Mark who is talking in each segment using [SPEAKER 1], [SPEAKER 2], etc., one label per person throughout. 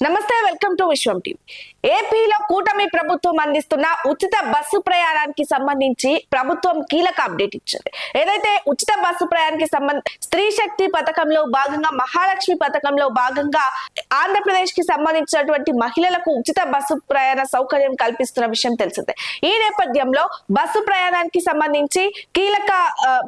[SPEAKER 1] నమస్తే, welcome to Vishwam TV. ఏపీలో కూటమి ప్రభుత్వం అందిస్తున్న ఉచిత బస్సు ప్రయాణానికి సంబంధించి ప్రభుత్వం కీలక అప్డేట్ ఇచ్చింది. ఏదైతే ఉచిత బస్సు ప్రయాణానికి స్త్రీ శక్తి పథకంలో భాగంగా, మహాలక్ష్మి పథకంలో భాగంగా ఆంధ్రప్రదేశ్ కి సంబంధించినటువంటి మహిళలకు ఉచిత బస్సు ప్రయాణ సౌకర్యం కల్పిస్తున్న విషయం తెలిసిందే. ఈ నేపథ్యంలో బస్సు ప్రయాణానికి సంబంధించి కీలక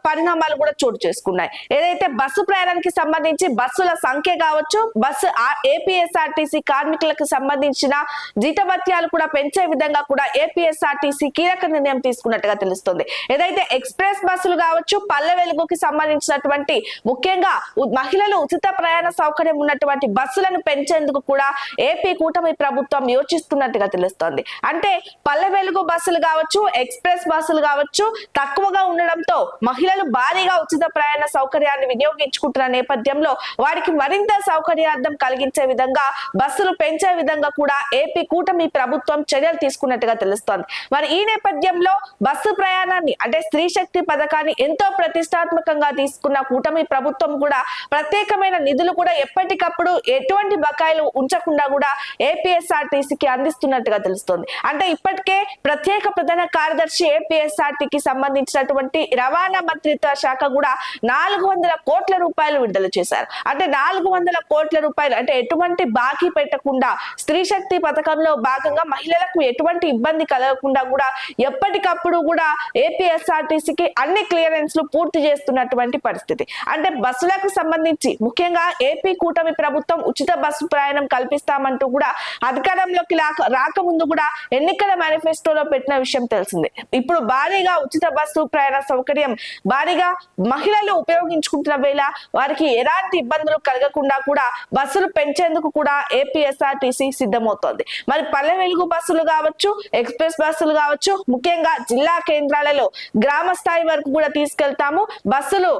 [SPEAKER 1] పరిణామాలు కూడా చోటు చేసుకున్నాయి. ఏదైతే బస్సు ప్రయాణానికి సంబంధించి బస్సుల సంఖ్య కావచ్చు, బస్సు ఏపీఎస్ఆర్టీసీ కార్మికులకు సంబంధించిన జీతభత్యాలు కూడా పెంచే విధంగా కూడా ఏపీఎస్ఆర్టీసీ కీలక నిర్ణయం తీసుకున్నట్టుగా తెలుస్తుంది. ఏదైతే ఎక్స్ప్రెస్ బస్సులు కావచ్చు, పల్లె వెలుగుకి సంబంధించినటువంటి ముఖ్యంగా మహిళలు ఉచిత ప్రయాణ సౌకర్యం ఉన్నటువంటి బస్సులను పెంచేందుకు కూడా ఏపీ కూటమి ప్రభుత్వం యోచిస్తున్నట్టుగా తెలుస్తోంది. అంటే పల్లె వెలుగు బస్సులు కావచ్చు, ఎక్స్ప్రెస్ బస్సులు కావచ్చు తక్కువగా ఉండడంతో మహిళలు భారీగా ఉచిత ప్రయాణ సౌకర్యాన్ని వినియోగించుకుంటున్న నేపథ్యంలో వారికి మరింత సౌకర్యార్థం కలిగించే విధంగా బస్సులు పెంచే విధంగా కూడా ఏపీ కూటమి ప్రభుత్వం చర్యలు తీసుకున్నట్టుగా తెలుస్తోంది. మరి ఈ నేపథ్యంలో బస్సు ప్రయాణాన్ని అంటే స్త్రీ శక్తి పథకాన్ని ఎంతో ప్రతిష్టాత్మకంగా తీసుకున్న కూటమి ప్రభుత్వం కూడా ప్రత్యేకమైన నిధులు కూడా ఎప్పటికప్పుడు ఎటువంటి బకాయిలు ఉంచకుండా కూడా ఏపీఎస్ఆర్టీసీకి అందిస్తున్నట్టుగా తెలుస్తోంది. అంటే ఇప్పటికే ప్రత్యేక ప్రధాన కార్యదర్శి ఏపీఎస్ఆర్టీకి సంబంధించినటువంటి రవాణా మంత్రిత్వ శాఖ కూడా 400 కోట్ల రూపాయలు విడుదల చేశారు. అంటే 400 కోట్ల రూపాయలు అంటే ఎటువంటి బాకీ పెట్టకుండా స్త్రీ శక్తి పథకంలో భాగంగా మహిళలకు ఎటువంటి ఇబ్బంది కలగకుండా కూడా ఎప్పటికప్పుడు కూడా ఏపీఎస్ఆర్టీసీకి అన్ని క్లియరెన్స్లు పూర్తి చేస్తున్నటువంటి పరిస్థితి. అంటే బస్సులకు సంబంధించి ముఖ్యంగా ఏపీ కూటమి ప్రభుత్వం ఉచిత బస్సు ప్రయాణం కల్పిస్తామంటూ కూడా అధికారంలోకి రాకముందు కూడా ఎన్నికల మేనిఫెస్టోలో పెట్టిన విషయం తెలిసిందే. ఇప్పుడు భారీగా ఉచిత బస్సు ప్రయాణ సౌకర్యం భారీగా మహిళలు ఉపయోగించుకుంటున్న వేళ వారికి ఎలాంటి ఇబ్బందులు కలగకుండా కూడా బస్సులు పెంచేందుకు కూడా ఏపీఎస్ఆర్టీసీ సిద్ధమవుతోంది. మరి పల్లె వెలుగు బస్సులు కావచ్చు, ఎక్స్ప్రెస్ బస్సులు కావచ్చు, ముఖ్యంగా జిల్లా కేంద్రాలలో గ్రామ స్థాయి వరకు కూడా తీసుకెళ్తాము, బస్సులు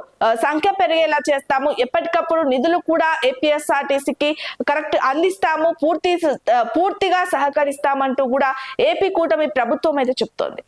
[SPEAKER 1] సంఖ్య పెరిగేలా చేస్తాము, ఎప్పటికప్పుడు నిధులు కూడా ఏపీఎస్ఆర్టీసీకి కరెక్ట్ అందిస్తాము, పూర్తిగా సహకరిస్తామంటూ కూడా ఏపీ కూటమి ప్రభుత్వం అయితే చెప్తోంది.